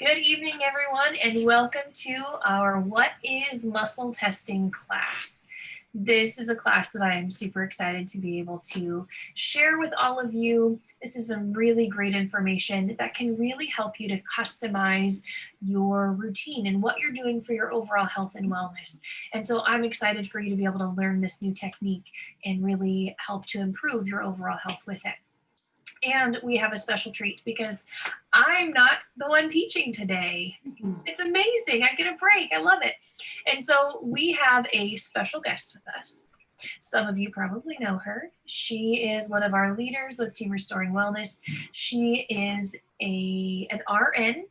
Good evening, everyone, and welcome to our What is Muscle Testing class. This is a class that I am super excited to be able to share with all of you. This is some really great information that can really help you to customize your routine and what you're doing for your overall health and wellness. And so I'm excited for you to be able to learn this new technique and really help to improve your overall health with it. And we have a special treat because I'm not the one teaching today. It's amazing. I get a break. I love it. And so we have a special guest with us. Some of you probably know her. She is one of our leaders with Team Restoring Wellness. She is an RN,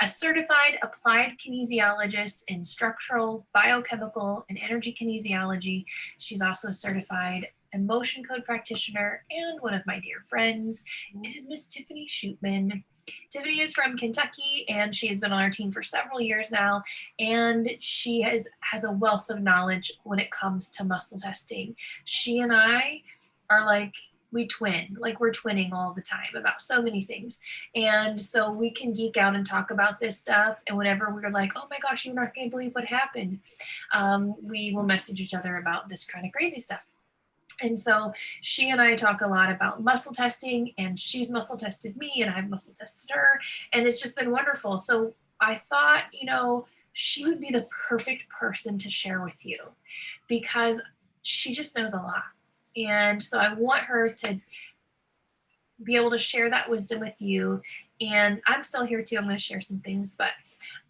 a certified applied kinesiologist in structural, biochemical, and energy kinesiology. She's also certified emotion code practitioner and one of my dear friends. It is Miss Tiffany Shootman. Tiffany is from Kentucky and she has been on our team for several years now, and she has a wealth of knowledge when it comes to muscle testing. She and I are like, we're twinning all the time about so many things. And so we can geek out and talk about this stuff. And whenever we're like, oh my gosh, you're not going to believe what happened, we will message each other about this kind of crazy stuff. And so she and I talk a lot about muscle testing, and she's muscle tested me and I've muscle tested her, and it's just been wonderful. So I thought, she would be the perfect person to share with you because she just knows a lot. And so I want her to be able to share that wisdom with you. And I'm still here too. I'm going to share some things, but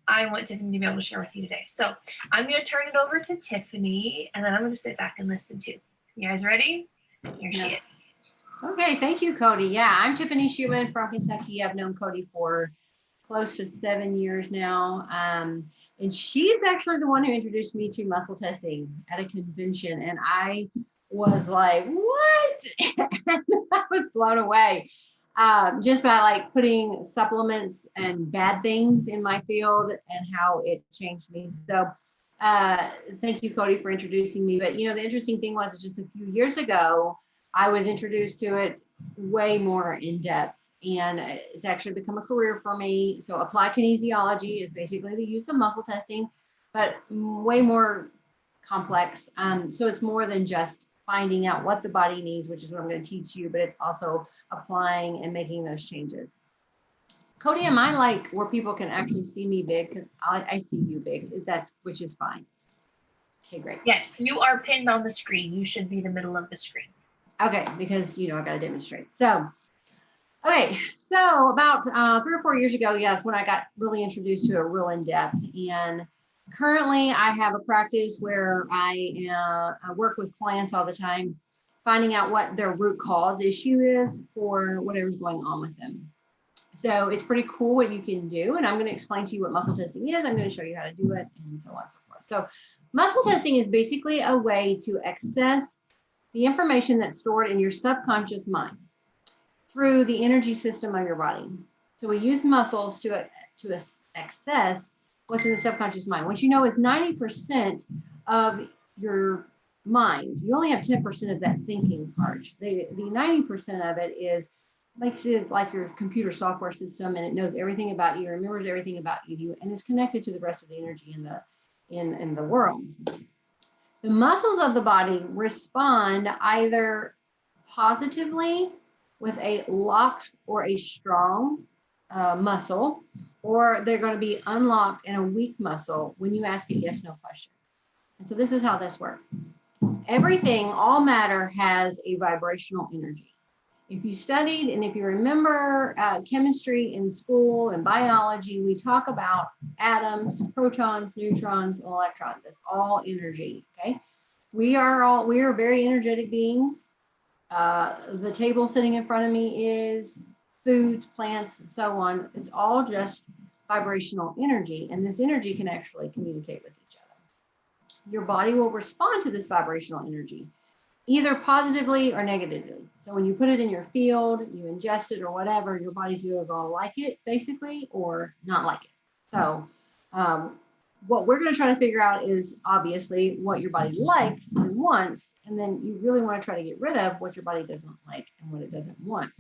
I want Tiffany to be able to share with you today. So I'm going to turn it over to Tiffany, and then I'm going to sit back and listen too. You guys ready? Here she is. Okay, thank you, Cody. Yeah, I'm Tiffany Shootman from Kentucky. I've known Cody for close to 7 years now. And she's actually the one who introduced me to muscle testing at a convention. And I was like, what? And I was blown away just by like putting supplements and bad things in my field and how it changed me. So thank you, Cody, for introducing me. But, the interesting thing was just a few years ago, I was introduced to it way more in depth, and it's actually become a career for me. So applied kinesiology is basically the use of muscle testing, but way more complex. So it's more than just finding out what the body needs, which is what I'm going to teach you, but it's also applying and making those changes. Cody, am I like where people can actually see me big? Because I see you big, which is fine. Okay, great. Yes, you are pinned on the screen. You should be the middle of the screen. Okay, because, I got to demonstrate. So, okay, so about 3 or 4 years ago, yes, when I got really introduced to it real in depth. And currently I have a practice where I work with clients all the time, finding out what their root cause issue is for whatever's going on with them. So it's pretty cool what you can do. And I'm going to explain to you what muscle testing is. I'm going to show you how to do it and so on and so forth. So muscle testing is basically a way to access the information that's stored in your subconscious mind through the energy system of your body. So we use muscles to access what's in the subconscious mind, which is 90% of your mind. You only have 10% of that thinking part. The 90% of it is like your computer software system, and it knows everything about you, remembers everything about you, and is connected to the rest of the energy in the world. The muscles of the body respond either positively with a locked or a strong muscle, or they're going to be unlocked in a weak muscle when you ask a yes/no question. And so this is how this works. Everything, all matter, has a vibrational energy. If you studied and if you remember chemistry in school and biology, we talk about atoms, protons, neutrons, and electrons. It's all energy, okay? We are very energetic beings. The table sitting in front of me is foods, plants, and so on. It's all just vibrational energy, and this energy can actually communicate with each other. Your body will respond to this vibrational energy, either positively or negatively. So when you put it in your field, you ingest it or whatever, your body's either going to like it, basically, or not like it. So what we're going to try to figure out is obviously what your body likes and wants, and then you really want to try to get rid of what your body doesn't like and what it doesn't want.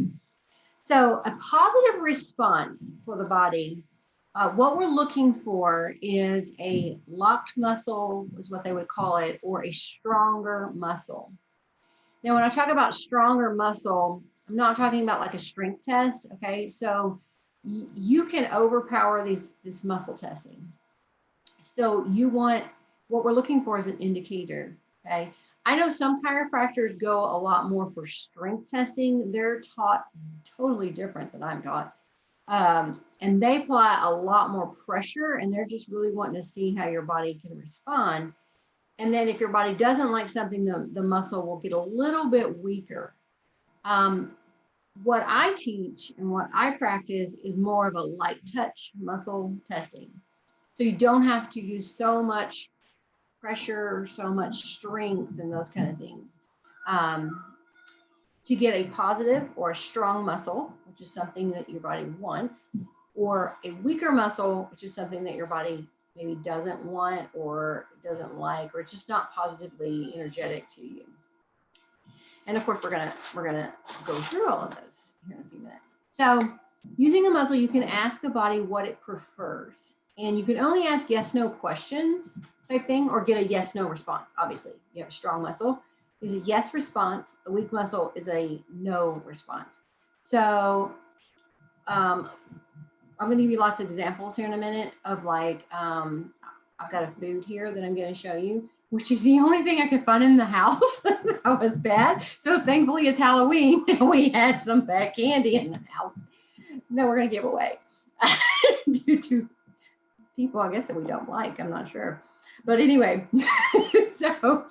So a positive response for the body What we're looking for is a locked muscle, is what they would call it, or a stronger muscle. Now, when I talk about stronger muscle, I'm not talking about like a strength test. Okay, so you can overpower this muscle testing. So you want, what we're looking for is an indicator. Okay, I know some chiropractors go a lot more for strength testing. They're taught totally different than I'm taught. And they apply a lot more pressure, and they're just really wanting to see how your body can respond. And then if your body doesn't like something, the muscle will get a little bit weaker. Um, what I teach and what I practice is more of a light touch muscle testing. So you don't have to use so much pressure, so much strength, and those kind of things. Um, to get a positive or a strong muscle, which is something that your body wants, or a weaker muscle, which is something that your body maybe doesn't want or doesn't like, or it's just not positively energetic to you. And of course, we're gonna go through all of those here in a few minutes. So, using a muscle, you can ask the body what it prefers, and you can only ask yes/no questions type thing, or get a yes/no response. Obviously, you have a strong muscle is a yes response. A weak muscle is a no response. So, I'm going to give you lots of examples here in a minute of like, I've got a food here that I'm going to show you, which is the only thing I could find in the house that was bad. So thankfully it's Halloween and we had some bad candy in the house that we're going to give away due to people, I guess, that we don't like. I'm not sure. But anyway, so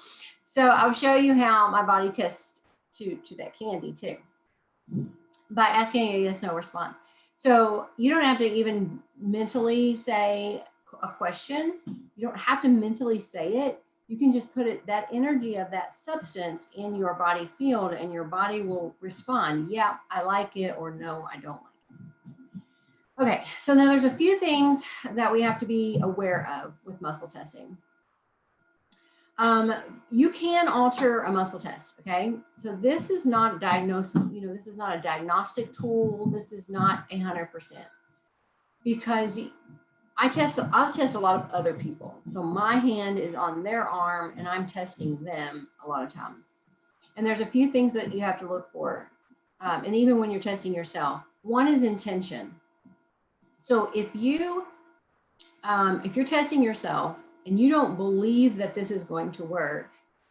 I'll show you how my body tests to that candy too by asking a yes no response. So you don't have to even mentally say a question. You don't have to mentally say it. You can just put it, that energy of that substance in your body field, and your body will respond. Yeah, I like it, or no, I don't like it. Okay, so now there's a few things that we have to be aware of with muscle testing. You can alter a muscle test, okay? So this is not diagnostic, this is not a diagnostic tool. This is not 100%, because I'll test a lot of other people. So my hand is on their arm and I'm testing them a lot of times. And there's a few things that you have to look for. And even when you're testing yourself, one is intention. So if you're testing yourself and you don't believe that this is going to work,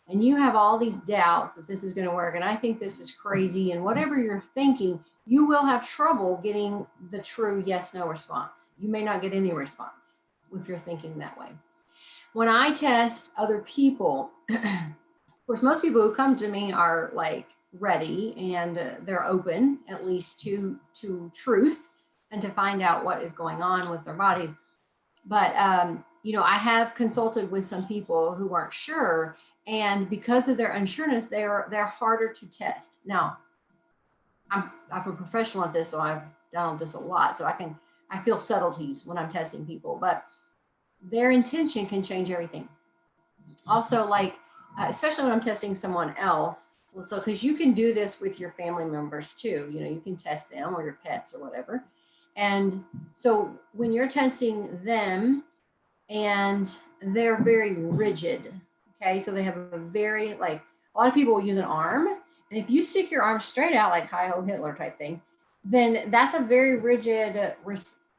and you have all these doubts that this is going to work, and I think this is crazy, and whatever you're thinking, you will have trouble getting the true yes no response. You may not get any response if you're thinking that way. When I test other people, of course, most people who come to me are like ready, and they're open at least to truth and to find out what is going on with their bodies. But I have consulted with some people who weren't sure, and because of their unsureness, they're harder to test. Now, I'm a professional at this, so I've done this a lot, so I feel subtleties when I'm testing people, but their intention can change everything. Also, like especially when I'm testing someone else, so because you can do this with your family members too. You can test them or your pets or whatever. And so when you're testing them and they're very rigid, okay, so they have a very, like, a lot of people will use an arm, and if you stick your arm straight out like hi ho Hitler type thing, then that's a very rigid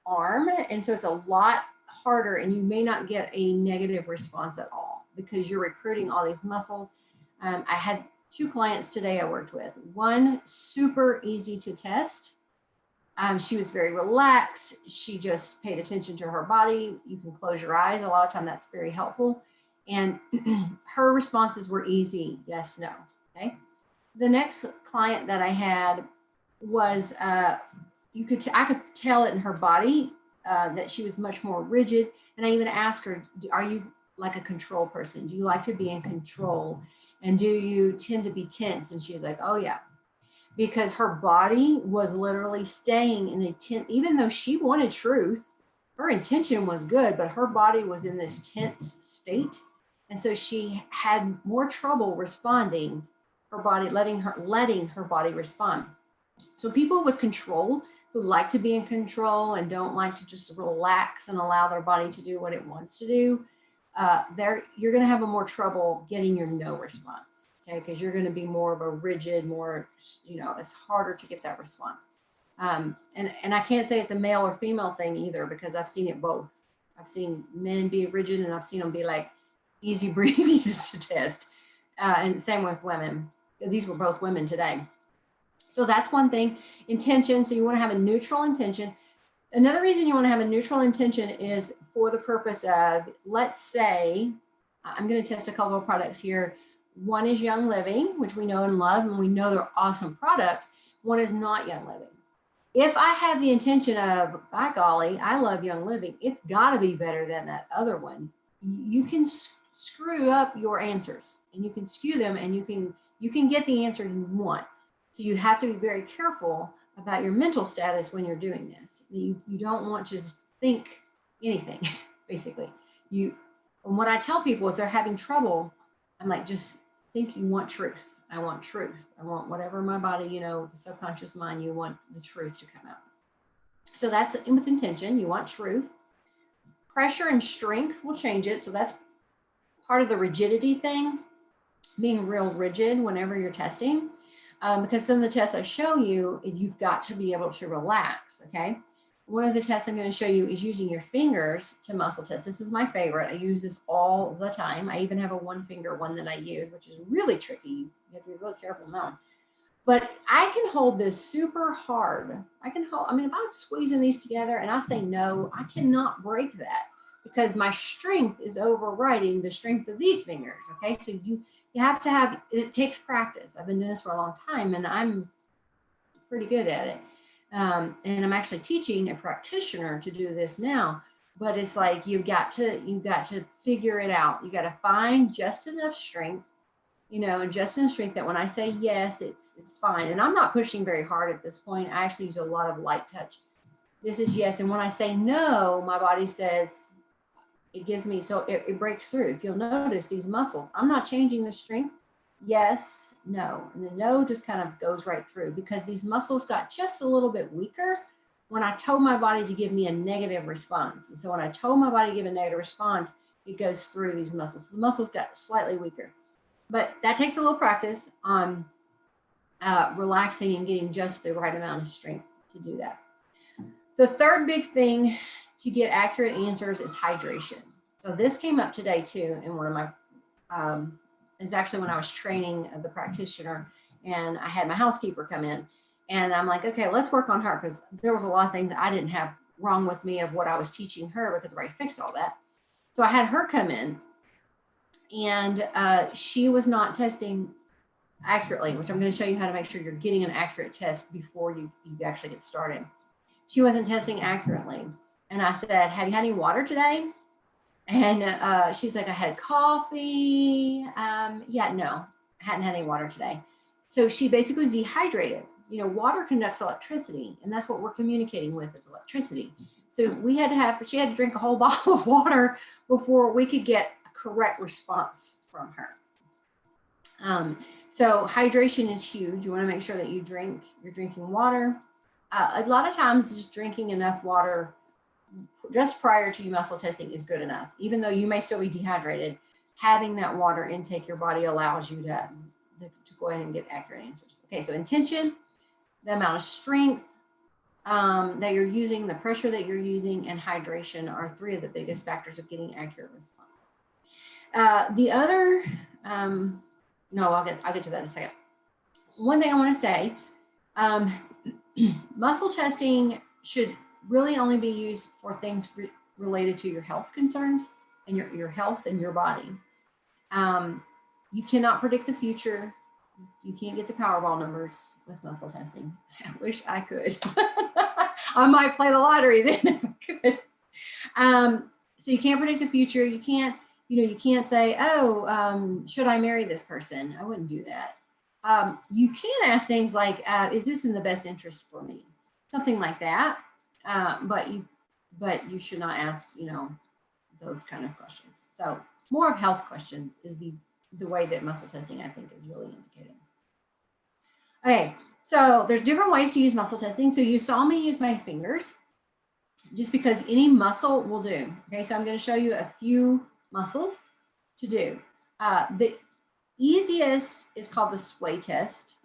arm, and so it's a lot harder, and you may not get a negative response at all because you're recruiting all these muscles. I had 2 clients today I worked with. One, super easy to test. She was very relaxed. She just paid attention to her body. You can close your eyes. A lot of time that's very helpful. And her responses were easy. Yes, no. Okay. The next client that I had was, I could tell it in her body that she was much more rigid. And I even asked her, are you like a control person? Do you like to be in control? And do you tend to be tense? And she's like, oh yeah. Because her body was literally staying in a tense, even though she wanted truth, her intention was good, but her body was in this tense state. And so she had more trouble responding, her body letting her body respond. So people with control, who like to be in control and don't like to just relax and allow their body to do what it wants to do, you're going to have a more trouble getting your no response. Okay, because you're going to be more of a rigid, more, it's harder to get that response. And I can't say it's a male or female thing either, because I've seen it both. I've seen men be rigid, and I've seen them be like easy breezy to test. And same with women. These were both women today. So that's one thing. Intention. So you want to have a neutral intention. Another reason you want to have a neutral intention is for the purpose of, let's say, I'm going to test a couple of products here. One is Young Living, which we know and love, and we know they're awesome products. One is not Young Living. If I have the intention of, by golly, I love Young Living, it's got to be better than that other one. You can screw up your answers, and you can skew them, and you can get the answer you want. So you have to be very careful about your mental status when you're doing this. You don't want to just think anything, basically. And what I tell people, if they're having trouble, I'm like, just think you want truth. I want truth. I want whatever my body, the subconscious mind, you want the truth to come out. So that's with intention. You want truth. Pressure and strength will change it. So that's part of the rigidity thing, being real rigid whenever you're testing. Because some of the tests I show you, you've got to be able to relax, okay? One of the tests I'm going to show you is using your fingers to muscle test. This is my favorite. I use this all the time. I even have a one finger one that I use, which is really tricky. You have to be really careful now. But I can hold this super hard. If I'm squeezing these together and I say no, I cannot break that, because my strength is overriding the strength of these fingers, okay? So you have to have, it takes practice. I've been doing this for a long time, and I'm pretty good at it. And I'm actually teaching a practitioner to do this now, but it's like, you've got to figure it out. You got to find just enough strength, and just enough strength that when I say yes, it's fine. And I'm not pushing very hard at this point. I actually use a lot of light touch. This is yes. And when I say no, my body says, it gives me, so it breaks through. If you'll notice these muscles, I'm not changing the strength. Yes, no. And the no just kind of goes right through, because these muscles got just a little bit weaker when I told my body to give me a negative response. And so when I told my body to give a negative response, it goes through these muscles. The muscles got slightly weaker, but that takes a little practice on relaxing and getting just the right amount of strength to do that. The third big thing to get accurate answers is hydration. So this came up today too in one of my, it's actually when I was training the practitioner, and I had my housekeeper come in, and I'm like, okay, let's work on her, because there was a lot of things that I didn't have wrong with me of what I was teaching her, because I already fixed all that. So I had her come in, and she was not testing accurately, which I'm going to show you how to make sure you're getting an accurate test before you actually get started. She wasn't testing accurately. And I said, have you had any water today? And she's like, I had coffee. Yeah, no, I hadn't had any water today. So she basically was dehydrated. Water conducts electricity, and that's what we're communicating with, is electricity. So she had to drink a whole bottle of water before we could get a correct response from her. So hydration is huge. You want to make sure that you're drinking water. A lot of times just drinking enough water just prior to muscle testing is good enough. Even though you may still be dehydrated, having that water intake, your body allows you to go ahead and get accurate answers. Okay, so intention, the amount of strength that you're using, the pressure that you're using, and hydration are three of the biggest factors of getting accurate response. The other, no, I'll get to that in a second. One thing I want to say, muscle testing should really only be used for things related to your health concerns and your health and your body. You cannot predict the future. You can't get the Powerball numbers with muscle testing. I wish I could. I might play the lottery then if I could. So you can't predict the future. You can't say, oh, should I marry this person? I wouldn't do that. You can ask things like, is this in the best interest for me? Something like that. But you should not ask, those kind of questions. So more of health questions is the way that muscle testing, I think, is really indicating. Okay, So there's different ways to use muscle testing. So you saw me use my fingers just because any muscle will do. Okay, so I'm going to show you a few muscles to do. The easiest is called the sway test.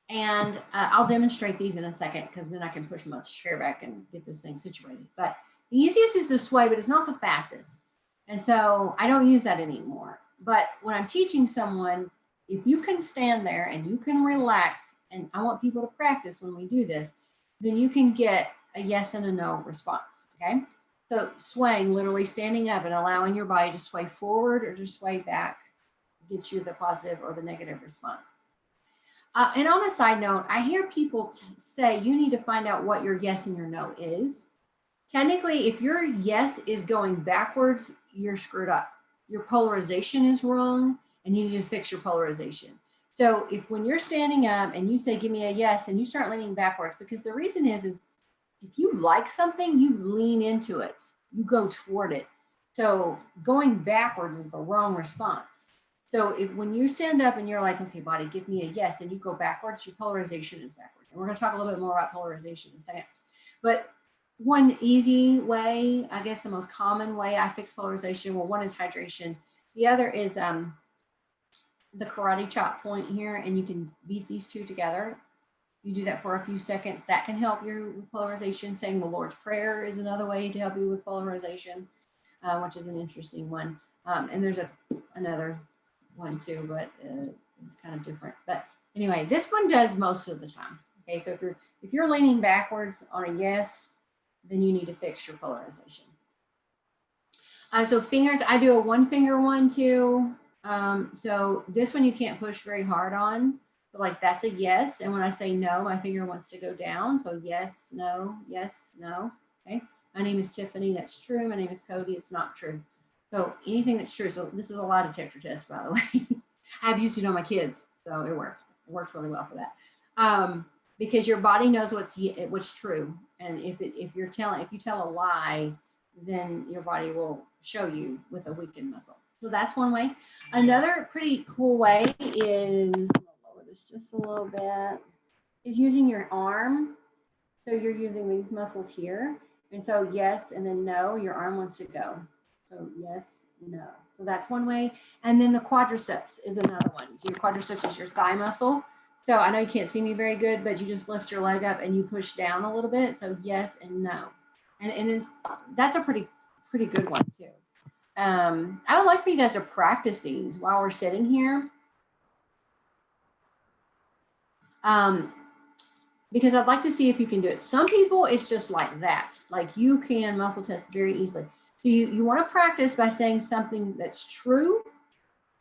And I'll demonstrate these in a second because then I can push my chair back and get this thing situated. But the easiest is the sway, but it's not the fastest. And so I don't use that anymore. But when I'm teaching someone, if you can stand there and you can relax, and I want people to practice when we do this, then you can get a yes and a no response. Okay. So swaying, literally standing up and allowing your body to sway forward or to sway back, gets you the positive or the negative response. And on a side note, I hear people say you need to find out what your yes and your no is. Technically, if your yes is going backwards, you're screwed up. Your polarization is wrong, and you need to fix your polarization. So if when you're standing up and you say, give me a yes, and you start leaning backwards, because the reason is if you like something, you lean into it, you go toward it. So going backwards is the wrong response. So if when you stand up and you're like, okay, body, give me a yes, and you go backwards, your polarization is backwards. And we're going to talk a little bit more about polarization in a second. But one easy way, I guess the most common way I fix polarization, well, one is hydration. The other is the karate chop point here, and you can beat these two together. You do that for a few seconds. That can help you with polarization. Saying the Lord's Prayer is another way to help you with polarization, which is an interesting one. And there's another one too, but it's kind of different. But anyway, this one does most of the time. Okay, so if you're leaning backwards on a yes, then you need to fix your polarization. So fingers, I do a one finger one too. So this one you can't push very hard on. So like that's a yes. And when I say no, my finger wants to go down. So yes, no, okay. My name is Tiffany, that's true. My name is Cody, it's not true. So anything that's true. So this is a lie detector test, by the way. I've used it on my kids, so it worked. It worked really well for that. Because your body knows what's true. And if you tell a lie, then your body will show you with a weakened muscle. So that's one way. Another pretty cool way is, I'll lower this just a little bit, is using your arm. So you're using these muscles here. And so yes, and then no, your arm wants to go. So yes, no. So that's one way. And then the quadriceps is another one. So your quadriceps is your thigh muscle. So I know you can't see me very good, but you just lift your leg up and you push down a little bit. So yes and no. And that's a pretty good one too. I would like for you guys to practice these while we're sitting here. Because I'd like to see if you can do it. Some people, it's just like that. Like you can muscle test very easily. So you want to practice by saying something that's true,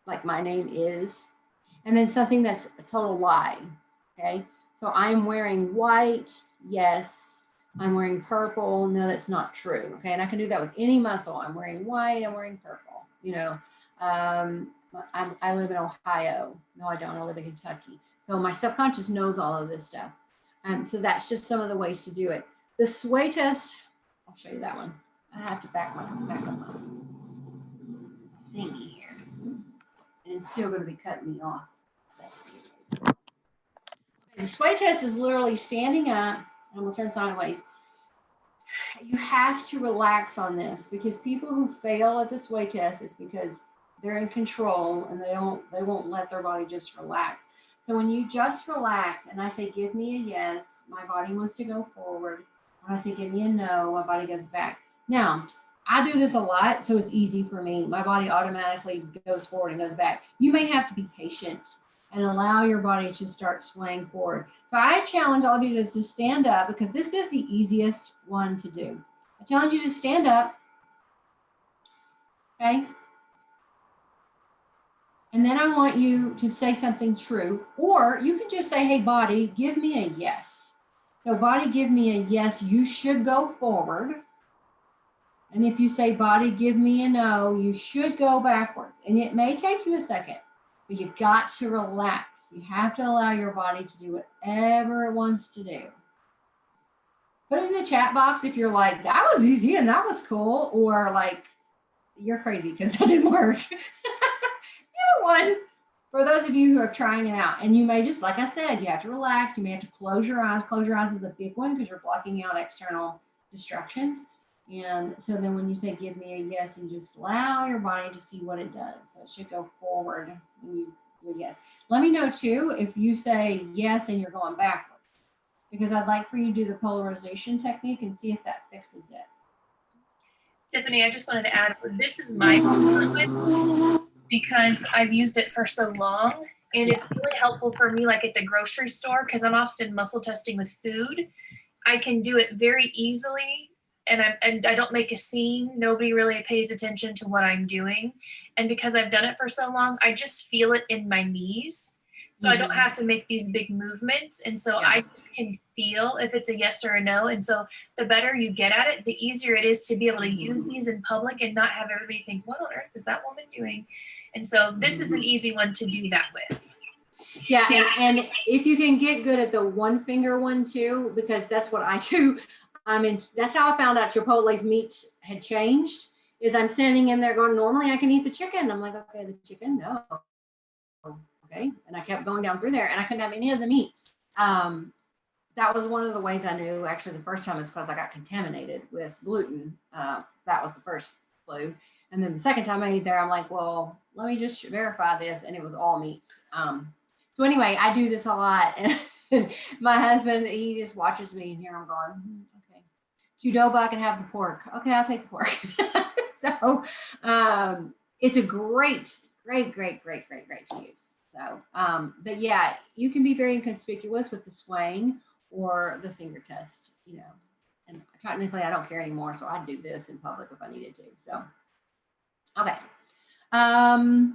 like my name is, and then something that's a total lie, okay? So I'm wearing white, yes. I'm wearing purple, no, that's not true, okay? And I can do that with any muscle. I'm wearing white, I'm wearing purple, you know. I live in Ohio. No, I don't, I live in Kentucky. So my subconscious knows all of this stuff. So that's just some of the ways to do it. The sway test, I'll show you that one. I have to back up my thingy here. And it's still going to be cutting me off. The sway test is literally standing up, and we'll turn sideways. You have to relax on this because people who fail at the sway test is because they're in control and they won't let their body just relax. So when you just relax and I say, give me a yes, my body wants to go forward. When I say, give me a no, my body goes back. Now, I do this a lot, so it's easy for me. My body automatically goes forward and goes back. You may have to be patient and allow your body to start swaying forward. So I challenge all of you to stand up because this is the easiest one to do. I challenge you to stand up, okay? And then I want you to say something true, or you can just say, hey, body, give me a yes. So body, give me a yes, you should go forward. And if you say, body, give me a no, you should go backwards. And it may take you a second, but you got to relax. You have to allow your body to do whatever it wants to do. Put it in the chat box if you're like, that was easy and that was cool, or like, you're crazy because that didn't work. Either one. for those of you who are trying it out, and you may just, like I said, you have to relax. You may have to close your eyes. Close your eyes is a big one because you're blocking out external distractions. And so then when you say give me a yes, you just allow your body to see what it does. So it should go forward when you do a yes. Let me know too if you say yes and you're going backwards, because I'd like for you to do the polarization technique and see if that fixes it. Tiffany, I just wanted to add, this is my favorite one because I've used it for so long, and it's really helpful for me, like at the grocery store, because I'm often muscle testing with food. I can do it very easily, and I don't make a scene. Nobody really pays attention to what I'm doing, and because I've done it for so long, I just feel it in my knees. So I don't have to make these big movements, and so I just can feel if it's a yes or a no. And so the better you get at it, the easier it is to be able to use these in public and not have everybody think, what on earth is that woman doing? And so this is an easy one to do that with. Yeah, and if you can get good at the one finger one too, because that's what I do. I mean, that's how I found out Chipotle's meat had changed. Is I'm standing in there going, normally I can eat the chicken. I'm like, okay, the chicken, no. Okay, and I kept going down through there, and I couldn't have any of the meats. That was one of the ways I knew. Actually, the first time is because I got contaminated with gluten. That was the first clue. And then the second time I ate there, I'm like, well, let me just verify this, and it was all meats. So anyway, I do this a lot, and my husband, he just watches me, and here I'm going, okay, Qdoba, I can have the pork. Okay, I'll take the pork. So it's a great to use. So, but yeah, you can be very inconspicuous with the swaying or the finger test, you know, and technically I don't care anymore. So I'd do this in public if I needed to. So, okay. All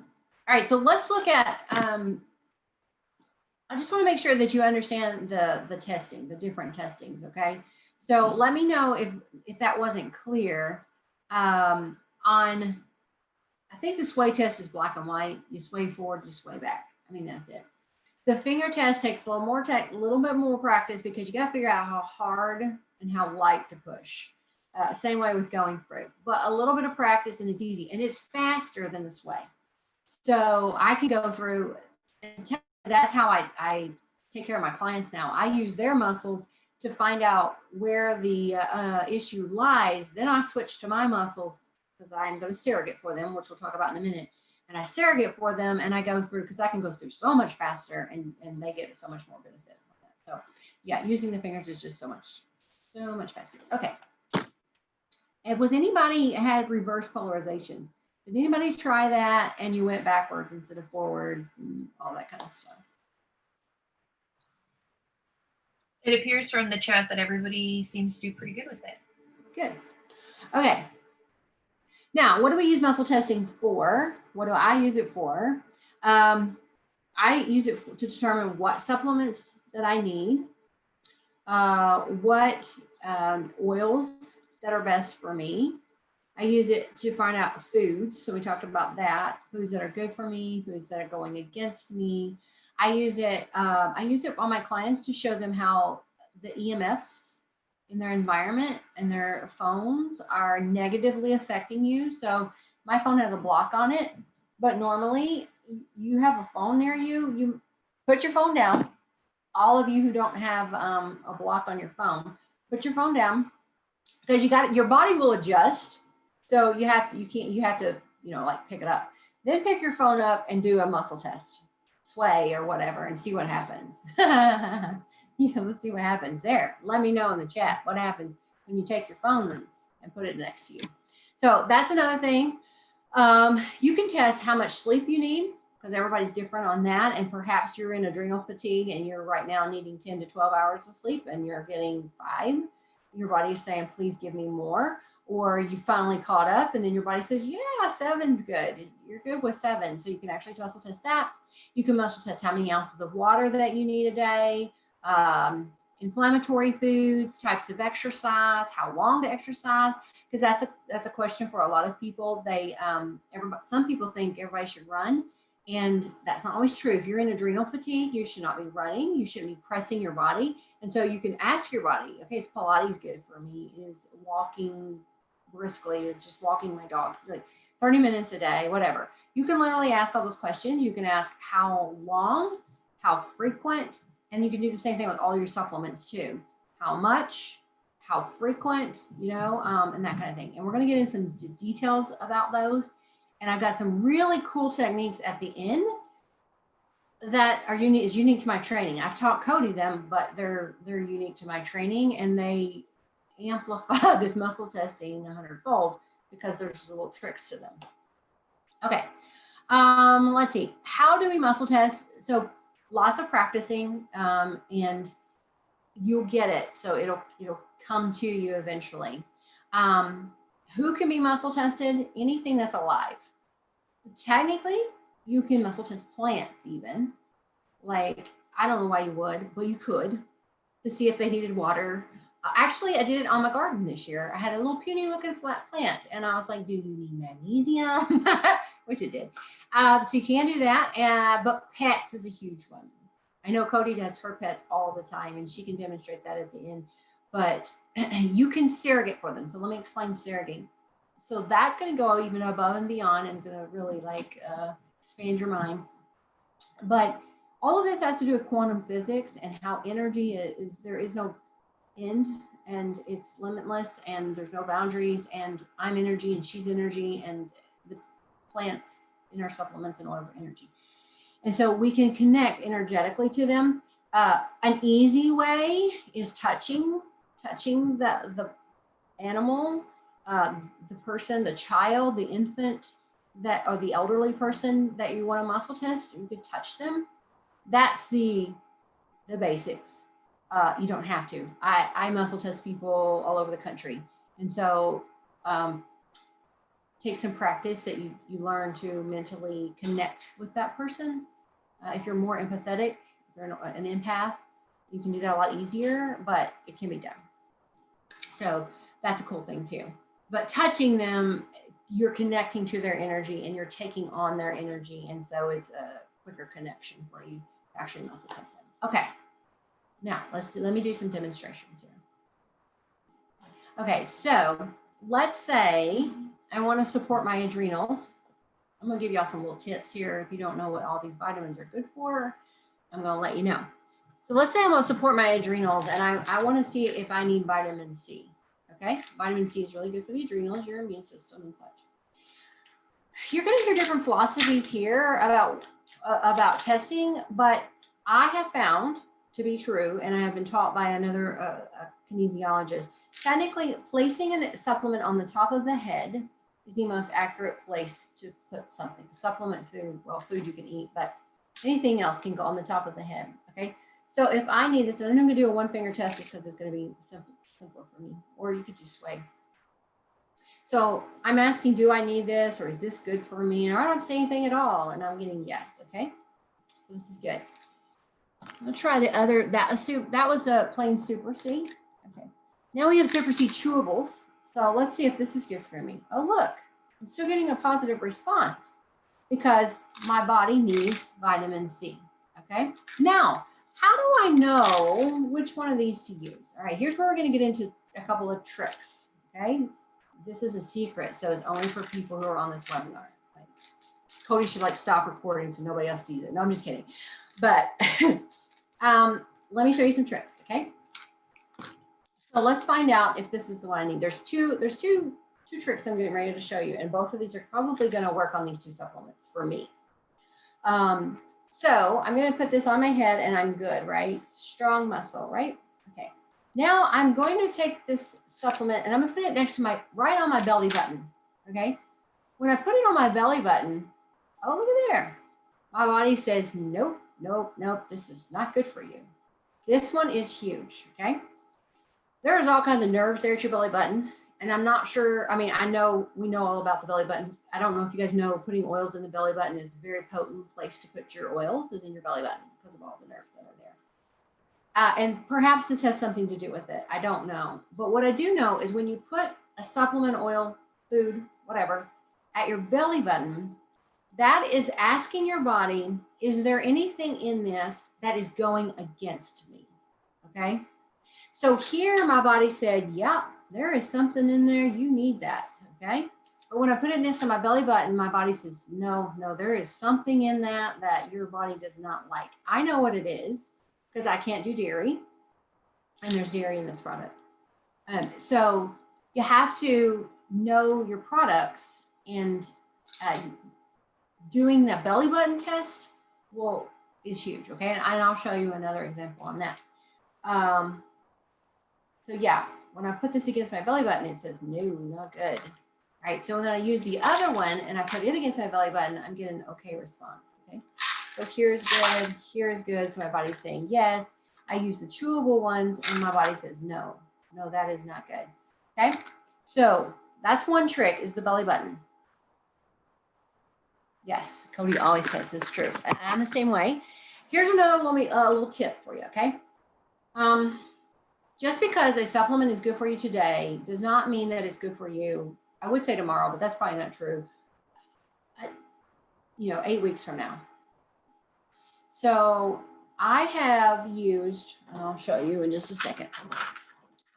right. So let's look at, I just want to make sure that you understand the testing, the different testings. Okay. So let me know if that wasn't clear, on, I think the sway test is black and white. You sway forward, you sway back. I mean, that's it. The finger test takes a little bit more practice because you got to figure out how hard and how light to push. Same way with going through, but a little bit of practice and it's easy, and it's faster than the sway. So I can go through, and that's how I take care of my clients now. I use their muscles to find out where the issue lies. Then I switch to my muscles because I'm going to surrogate for them, which we'll talk about in a minute. And I surrogate for them, and I go through because I can go through so much faster, and they get so much more benefit from that. So yeah, using the fingers is just so much faster. Okay. And was anybody had reverse polarization? Did anybody try that and you went backwards instead of forwards and all that kind of stuff? It appears from the chat that everybody seems to do pretty good with it. Good. Okay. Now, what do we use muscle testing for? What do I use it for? I use it to determine what supplements that I need, what oils that are best for me. I use it to find out foods. So we talked about that, foods that are good for me, foods that are going against me. I use it on my clients to show them how the EMFs in their environment and their phones are negatively affecting you. So my phone has a block on it, but normally you have a phone near you, you put your phone down. All of you who don't have a block on your phone, put your phone down because your body will adjust. So you have to, like pick it up. Then pick your phone up and do a muscle test, sway or whatever, and see what happens. Let's see what happens there. Let me know in the chat what happens when you take your phone and put it next to you. So that's another thing. You can test how much sleep you need because everybody's different on that. And perhaps you're in adrenal fatigue and you're right now needing 10 to 12 hours of sleep and you're getting 5. Your body is saying, please give me more. Or you finally caught up and then your body says, yeah, 7's good. You're good with 7. So you can actually muscle test that. You can muscle test how many ounces of water that you need a day, inflammatory foods, types of exercise, how long to exercise, because that's a question for a lot of people. Some people think everybody should run, and that's not always true. If you're in adrenal fatigue, you should not be running. You shouldn't be pressing your body. And so you can ask your body, okay, is Pilates good for me? Is walking briskly, is just walking my dog? Like 30 minutes a day, whatever. You can literally ask all those questions. You can ask how long, how frequent, and you can do the same thing with all your supplements too. How much, how frequent, and that kind of thing. And we're going to get into some details about those. And I've got some really cool techniques at the end that are unique to my training. I've taught Cody them, but they're unique to my training, and they amplify this muscle testing 100-fold because there's little tricks to them. Okay, let's see. How do we muscle test? So lots of practicing, and you'll get it. So it'll come to you eventually. Who can be muscle tested? Anything that's alive. Technically, you can muscle test plants even. Like, I don't know why you would, but you could, to see if they needed water. Actually, I did it on my garden this year. I had a little puny looking flat plant, and I was like, do you need magnesium? Which it did. So you can do that, but pets is a huge one. I know Cody does her pets all the time, and she can demonstrate that at the end, but you can surrogate for them. So let me explain surrogate. So that's going to go even above and beyond and going to really expand your mind. But all of this has to do with quantum physics and how energy is, there is no end, and it's limitless, and there's no boundaries, and I'm energy and she's energy, and the plants in our supplements and oils are energy. And so we can connect energetically to them. An easy way is touching the animal, the person, the child, the infant, or the elderly person that you want to muscle test. You could touch them. That's the basics. You don't have to. I muscle test people all over the country. And so take some practice that you learn to mentally connect with that person. If you're more empathetic, if you're an empath, you can do that a lot easier, but it can be done. So that's a cool thing too. But touching them, you're connecting to their energy and you're taking on their energy. And so it's a quicker connection for you to actually muscle test them. Okay. Now let me do some demonstrations here. Okay, so let's say I want to support my adrenals. I'm going to give y'all some little tips here. If you don't know what all these vitamins are good for, I'm going to let you know. So let's say I'm going to support my adrenals, and I want to see if I need vitamin C. Okay, vitamin C is really good for the adrenals, your immune system, and such. You're going to hear different philosophies here about testing, but I have found to be true, and I have been taught by another kinesiologist. Technically, placing a supplement on the top of the head is the most accurate place to put something. Supplement food, well, food you can eat, but anything else can go on the top of the head. Okay, so if I need this, and I'm going to do a 1-finger test just because it's going to be simpler for me, or you could just sway. So I'm asking, do I need this, or is this good for me? And I don't have to say anything at all, and I'm getting yes. Okay, so this is good. I'm gonna try the other. That was a plain Super C. Okay, now we have Super C chewables. So let's see if this is good for me. Oh, look, I'm still getting a positive response because my body needs vitamin C. Okay, now how do I know which one of these to use? All right, here's where we're going to get into a couple of tricks. Okay, this is a secret, so it's only for people who are on this webinar. Like, Cody should stop recording so nobody else sees it. No, I'm just kidding. But let me show you some tricks. Okay. So let's find out if this is the one I need. There's two tricks I'm getting ready to show you, and both of these are probably going to work on these 2 supplements for me. So I'm going to put this on my head, and I'm good, right? Strong muscle, right? Okay. Now I'm going to take this supplement, and I'm going to put it next to right on my belly button. Okay. When I put it on my belly button, oh, look at there. My body says, nope, nope, nope. This is not good for you. This one is huge. Okay. There's all kinds of nerves there at your belly button. And I'm not sure, I mean, we know all about the belly button. I don't know if you guys know, putting oils in the belly button is a very potent place to put your oils, is in your belly button because of all the nerves that are there. And perhaps this has something to do with it. I don't know. But what I do know is when you put a supplement, oil, food, whatever, at your belly button, that is asking your body, is there anything in this that is going against me? Okay. So here my body said, yeah, there is something in there. You need that. Okay. But when I put it next to my belly button, my body says, no, no, there is something in that your body does not like. I know what it is because I can't do dairy, and there's dairy in this product. So you have to know your products, and doing the belly button test is huge. Okay, and I'll show you another example on that. So yeah, when I put this against my belly button, it says no, not good. All right, so when I use the other one and I put it against my belly button, I'm getting an okay response. Okay, so here's good. So my body's saying yes. I use the chewable ones, and my body says no, no, that is not good. Okay, so that's one trick, is the belly button. Yes, Cody always says this is true. I'm the same way. Here's another little tip for you, okay? Just because a supplement is good for you today does not mean that it's good for you, I would say tomorrow, but that's probably not true, 8 weeks from now. So I have used, I'll show you in just a second.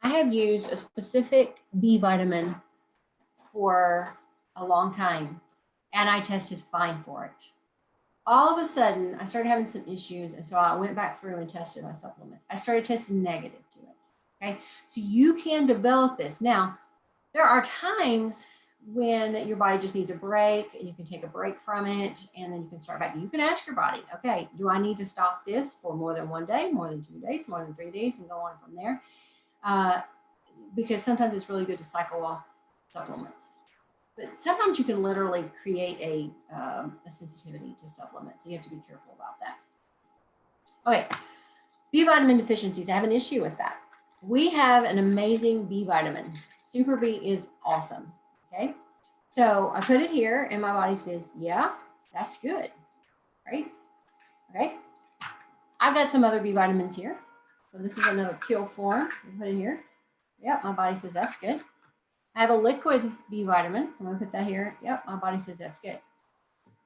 I have used a specific B vitamin for a long time, and I tested fine for it. All of a sudden, I started having some issues, and so I went back through and tested my supplements. I started testing negative to it. Okay, so you can develop this. Now, there are times when your body just needs a break, and you can take a break from it, and then you can start back. You can ask your body, okay, do I need to stop this for more than 1 day, more than 2 days, more than 3 days, and go on from there? Because sometimes it's really good to cycle off supplements. But sometimes you can literally create a sensitivity to supplements. So you have to be careful about that. Okay, B vitamin deficiencies. I have an issue with that. We have an amazing B vitamin. Super B is awesome. Okay, so I put it here, and my body says, yeah, that's good, right? Okay, I've got some other B vitamins here. So this is another pill form. I put it here. Yep, my body says that's good. I have a liquid B vitamin. I'm gonna put that here. Yep, my body says that's good.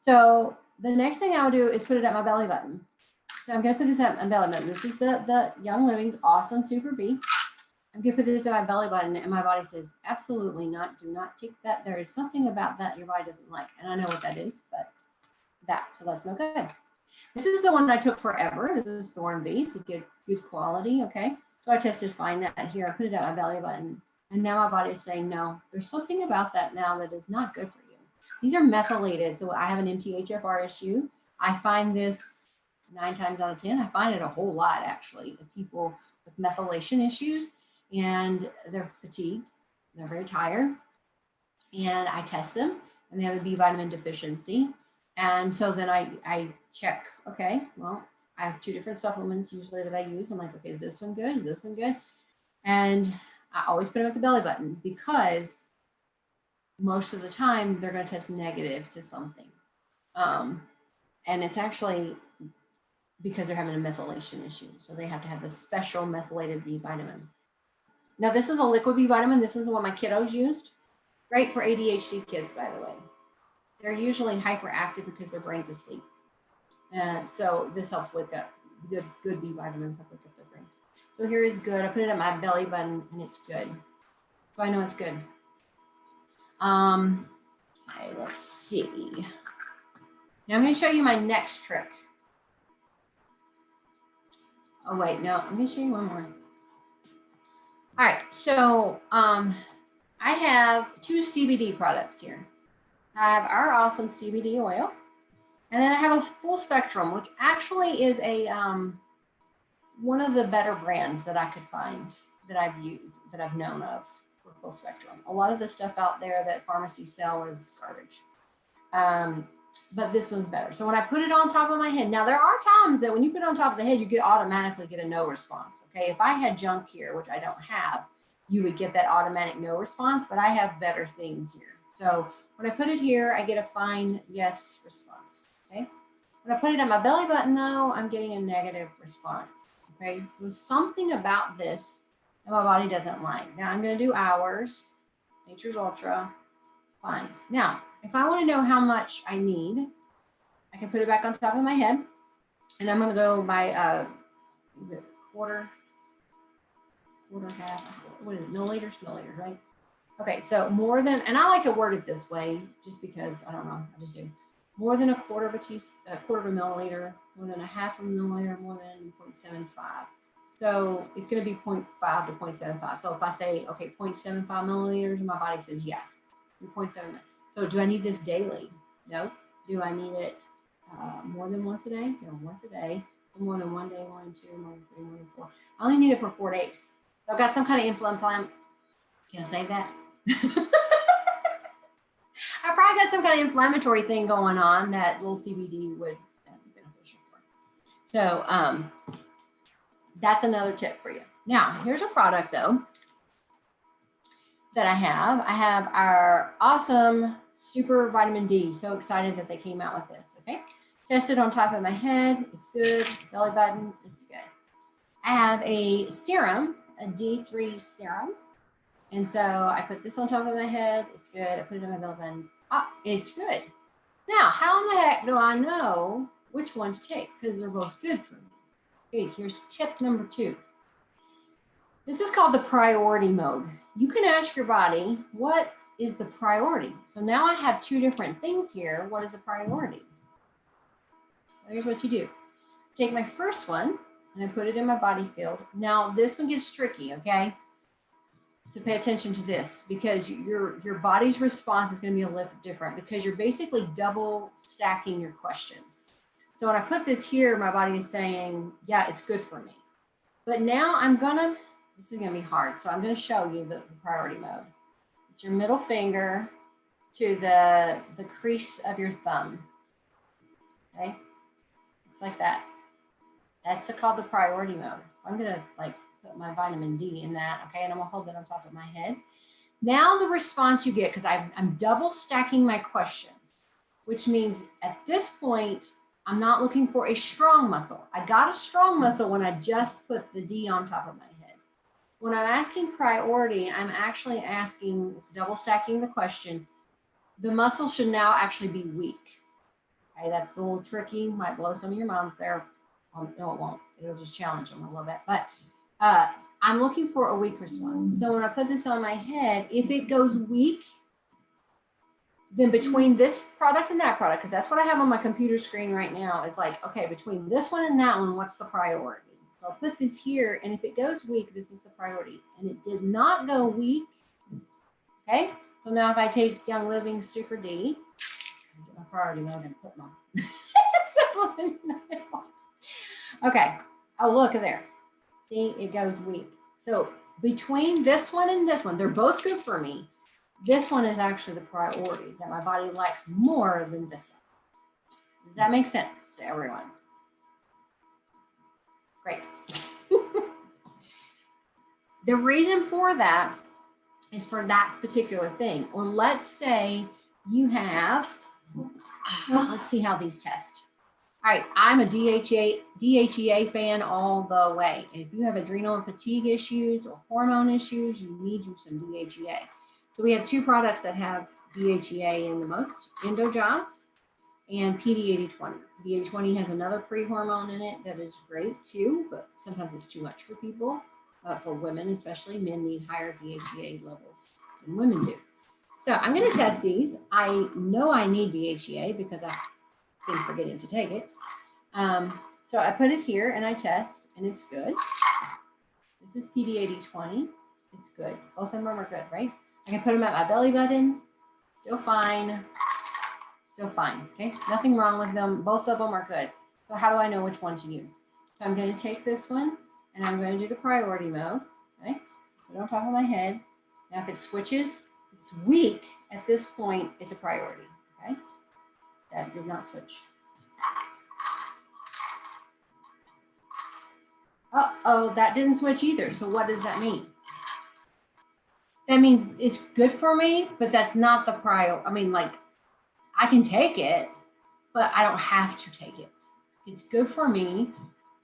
So the next thing I will do is put it at my belly button. So I'm gonna put this at my belly button. This is the Young Living's Awesome Super B. I'm gonna put this at my belly button, and my body says, absolutely not, do not take that. There is something about that your body doesn't like. And I know what that is, but so that's no good. This is the one I took forever. This is Thorn B. It's a good quality, okay? So I tested fine that here. I put it at my belly button. And now my body is saying, no, there's something about that now that is not good for you. These are methylated. So I have an MTHFR issue. I find this 9 times out of 10. I find it a whole lot, actually, of people with methylation issues. And they're fatigued. They're very tired. And I test them, and they have a B vitamin deficiency. And so then I check, okay, well, I have 2 different supplements usually that I use. I'm like, okay, is this one good? Is this one good? And I always put them at the belly button, because most of the time they're going to test negative to something. And it's actually because they're having a methylation issue. So they have to have the special methylated B vitamins. Now, this is a liquid B vitamin. This is what my kiddos used. Great for ADHD kids, by the way. They're usually hyperactive because their brain's asleep. So this helps wake up. Good B vitamins help wake up their brain. So here is good. I put it at my belly button, and it's good. So I know it's good. Okay, let's see. Now I'm going to show you my next trick. Oh, wait, no, I'm going to show you one more. All right, so I have 2 CBD products here. I have our awesome CBD oil, and then I have a full spectrum, which actually is a one of the better brands that I could find that I've used, that I've known of for full spectrum. A lot of the stuff out there that pharmacies sell is garbage. But this one's better. So when I put it on top of my head, now there are times that when you put it on top of the head, you automatically get a no response. Okay, if I had junk here, which I don't have, you would get that automatic no response, but I have better things here. So when I put it here, I get a fine yes response. Okay. When I put it on my belly button, though, I'm getting a negative response. Okay, so something about this that my body doesn't like. Now I'm going to do hours, Nature's Ultra, fine. Now, if I want to know how much I need, I can put it back on top of my head, and I'm going to go by, is it quarter, half, what is it, milliliters, right? Okay, so more than, and I like to word it this way just because, I don't know, I just do. More than a quarter of a milliliter, more than a half a milliliter, more than 0.75. So it's going to be 0.5 to 0.75. So if I say, okay, 0.75 milliliters, my body says, yeah, you're 0.7. So do I need this daily? No. Do I need it more than once a day? No, once a day. More than one day, more than two, more than three, more than four. I only need it for 4 days. So I've got some kind of inflammation. Can I say that? I probably got some kind of inflammatory thing going on that little CBD would be beneficial for. So that's another tip for you. Now, here's a product though that I have. I have our awesome super vitamin D. So excited that they came out with this. Okay. Tested on top of my head. It's good. Belly button. It's good. I have a serum, a D3 serum. And so I put this on top of my head. It's good. I put it on my belly button. Ah, it's good. Now, how in the heck do I know which one to take? Because they're both good for me. Okay, here's tip number 2. This is called the priority mode. You can ask your body, what is the priority? So now I have 2 different things here. What is the priority? Well, here's what you do. Take my first one and I put it in my body field. Now this one gets tricky, okay? So pay attention to this because your body's response is going to be a little different because you're basically double stacking your questions. So when I put this here, my body is saying, yeah, it's good for me. But now this is going to be hard. So I'm going to show you the priority mode. It's your middle finger to the crease of your thumb. Okay. It's like that. That's called the priority mode. I'm going to put my vitamin D in that. Okay. And I'm going to hold it on top of my head. Now the response you get, because I'm double stacking my questions, which means at this point, I'm not looking for a strong muscle. I got a strong muscle when I just put the D on top of my head. When I'm asking priority, I'm actually asking, it's double stacking the question. The muscle should now actually be weak. Okay, that's a little tricky, might blow some of your minds there. No, it won't. It'll just challenge them a little bit. But I'm looking for a weak response. So when I put this on my head, if it goes weak, then between this product and that product, because that's what I have on my computer screen right now, is like, okay, between this one and that one, what's the priority? So I'll put this here, and if it goes weak, this is the priority. And it did not go weak. Okay, so now if I take Young Living Super D, get my priority mode and put my okay, oh, look at there. See, it goes weak. So between this one and this one, they're both good for me. This one is actually the priority that my body likes more than this one. Does that make sense to everyone? Great. The reason for that is for that particular thing. Or let's say you have, let's see how these test. All right, I'm a DHEA fan all the way. And if you have adrenal and fatigue issues or hormone issues, you need you some DHEA. So we have 2 products that have DHEA in the most, Endojoss and PD8020. PD8020 has another pre-hormone in it that is great too, but sometimes it's too much for people. For women especially, men need higher DHEA levels than women do. So I'm going to test these. I know I need DHEA because I've been forgetting to take it. So I put it here and I test and it's good. This is PD8020. It's good. Both of them are good, right? I can put them at my belly button. Still fine. Still fine. Okay. Nothing wrong with them. Both of them are good. So how do I know which one to use? So I'm going to take this one and I'm going to do the priority mode. Okay. Put it on top of my head. Now if it switches, it's weak at this point, it's a priority. Okay. That did not switch. Uh-oh, that didn't switch either. So what does that mean? That means it's good for me, but that's not the priority. I mean, like, I can take it, but I don't have to take it. It's good for me,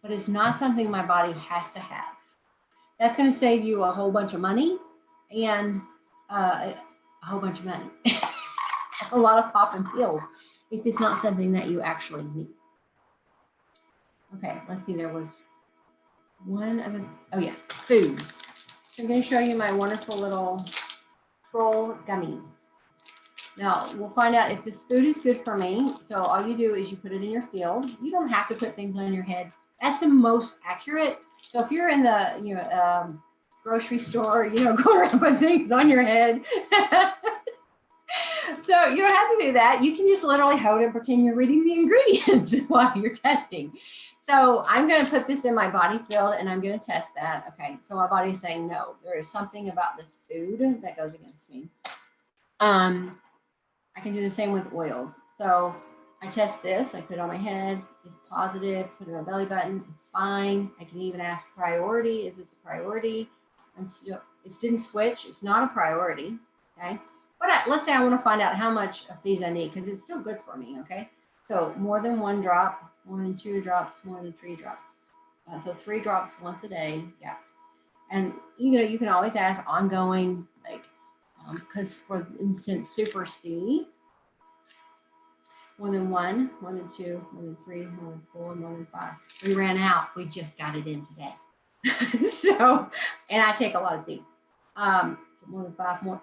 but it's not something my body has to have. That's going to save you a whole bunch of money and a whole bunch of money. A lot of popping pills if it's not something that you actually need. Okay, let's see. There was one other, oh yeah, foods. So I'm going to show you my wonderful little control gummies. Now, we'll find out if this food is good for me. So all you do is you put it in your field. You don't have to put things on your head. That's the most accurate. So if you're in the grocery store, going around putting things on your head. So you don't have to do that. You can just literally hold it and pretend you're reading the ingredients while you're testing. So I'm going to put this in my body field and I'm going to test that. Okay, so my body is saying, no, there is something about this food that goes against me. I can do the same with oils. So I test this, I put it on my head, it's positive, put it on my belly button, it's fine. I can even ask priority, is this a priority? It didn't switch, it's not a priority, okay? But let's say I want to find out how much of these I need because it's still good for me, okay? So more than 1 drop, more than 2 drops, more than 3 drops. So 3 drops once a day, yeah. And you can always ask ongoing, like, because for instance, Super C, more than 1, more than 2, more than 3, more than 4, more than 5. We ran out. We just got it in today. So, and I take a lot of C. So more than 5, more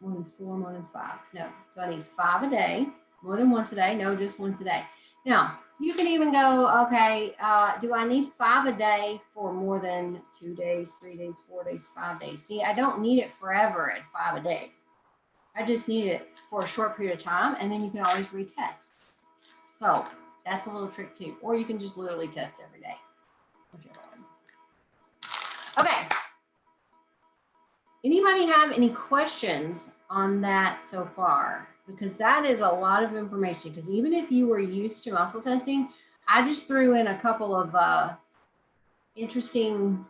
than 4, more than 5. No, so I need 5 a day, more than once a day. No, just once a day. Now, you can even go, okay, do I need 5 a day for more than 2 days, 3 days, 4 days, 5 days? See, I don't need it forever at 5 a day. I just need it for a short period of time, and then you can always retest. So that's a little trick too. Or you can just literally test every day, whichever one. Okay. Anybody have any questions on that so far? Because that is a lot of information. Because even if you were used to muscle testing, I just threw in a couple of interesting,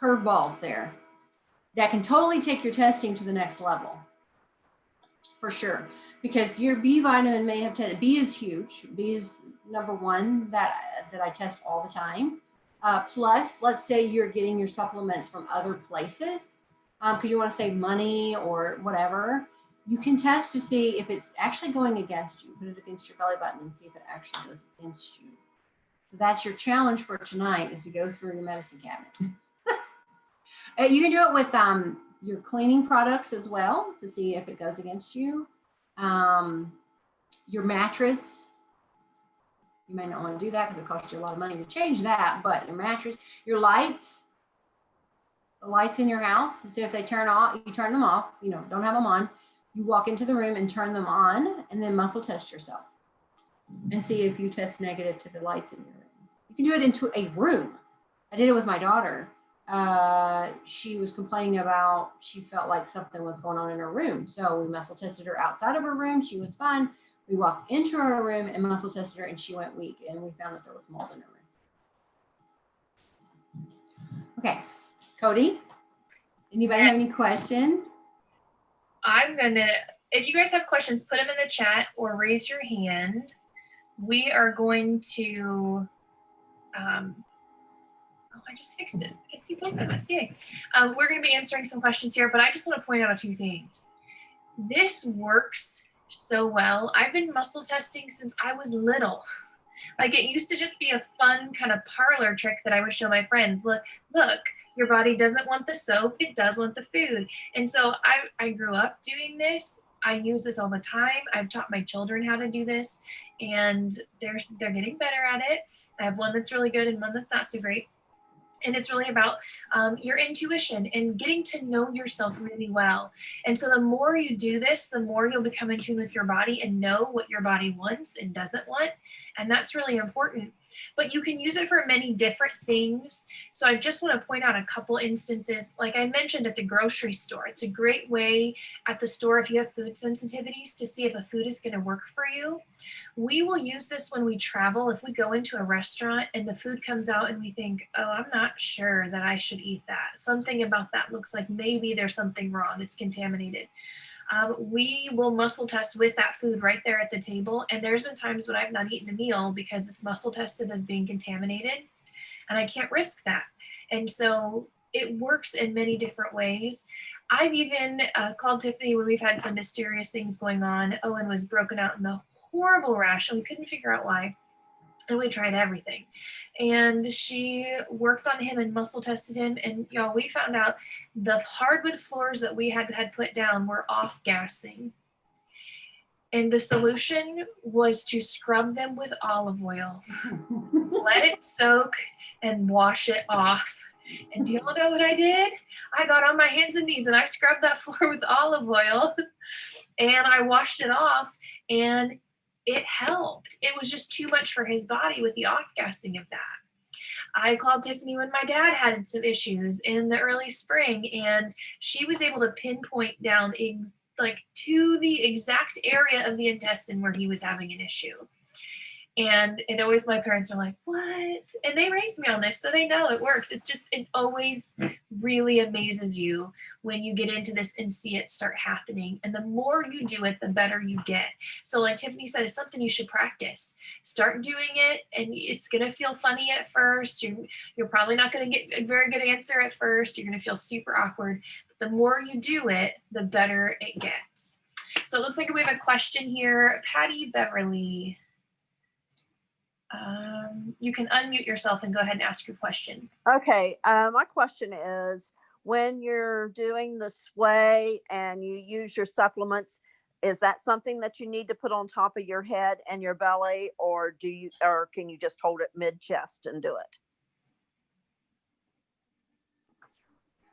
curveballs there that can totally take your testing to the next level. For sure. Because your B vitamin may have tested. B is huge. B is number 1 that I test all the time. Plus, let's say you're getting your supplements from other places because you want to save money or whatever. You can test to see if it's actually going against you. Put it against your belly button and see if it actually goes against you. So that's your challenge for tonight, is to go through your medicine cabinet. You can do it with your cleaning products as well to see if it goes against you. Your mattress, you may not want to do that because it costs you a lot of money to change that, but your mattress, your lights, the lights in your house, so if they turn off, you turn them off, don't have them on. You walk into the room and turn them on and then muscle test yourself and see if you test negative to the lights in your room. You can do it into a room. I did it with my daughter. She was complaining about, she felt like something was going on in her room. So we muscle tested her outside of her room. She was fine. We walked into her room and muscle tested her and she went weak, and we found that there was mold in her room. Okay, Cody, anybody have any questions? If you guys have questions, put them in the chat or raise your hand. We are going to, I just fixed this. I can see both of us, yay. We're gonna be answering some questions here, but I just wanna point out a few things. This works so well. I've been muscle testing since I was little. Like, it used to just be a fun kind of parlor trick that I would show my friends. Look, your body doesn't want the soap, it does want the food. And so I grew up doing this. I use this all the time. I've taught my children how to do this, and they're getting better at it. I have one that's really good and one that's not so great. And it's really about your intuition and getting to know yourself really well. And so the more you do this, the more you'll become in tune with your body and know what your body wants and doesn't want. And that's really important. But you can use it for many different things. So I just want to point out a couple instances. Like I mentioned at the grocery store, it's a great way at the store if you have food sensitivities to see if a food is going to work for you. We will use this when we travel. If we go into a restaurant and the food comes out and we think, oh, I'm not sure that I should eat that. Something about that looks like maybe there's something wrong. It's contaminated. We will muscle test with that food right there at the table. And there's been times when I've not eaten a meal because it's muscle tested as being contaminated, and I can't risk that. And so it works in many different ways. I've even called Tiffany when we've had some mysterious things going on. Owen was broken out in a horrible rash and we couldn't figure out why. and we tried everything. And she worked on him and muscle tested him. And y'all, we found out the hardwood floors that we had put down were off gassing. And the solution was to scrub them with olive oil, let it soak, and wash it off. And do y'all know what I did? I got on my hands and knees and I scrubbed that floor with olive oil and I washed it off, and it helped. It was just too much for his body with the off gassing of that. I called Tiffany when my dad had some issues in the early spring, and she was able to pinpoint down like to the exact area of the intestine where he was having an issue. And it always, my parents are like, what? And they raised me on this, so they know it works. It's just, it always really amazes you when you get into this and see it start happening. And the more you do it, the better you get. So like Tiffany said, it's something you should practice. Start doing it, and it's going to feel funny at first. You're probably not going to get a very good answer at first. You're going to feel super awkward. But the more you do it, the better it gets. So it looks like we have a question here. Patty Beverly. You can unmute yourself and go ahead and ask your question. Okay, my question is, when you're doing the sway and you use your supplements, is that something that you need to put on top of your head and your belly, or can you just hold it mid chest and do it?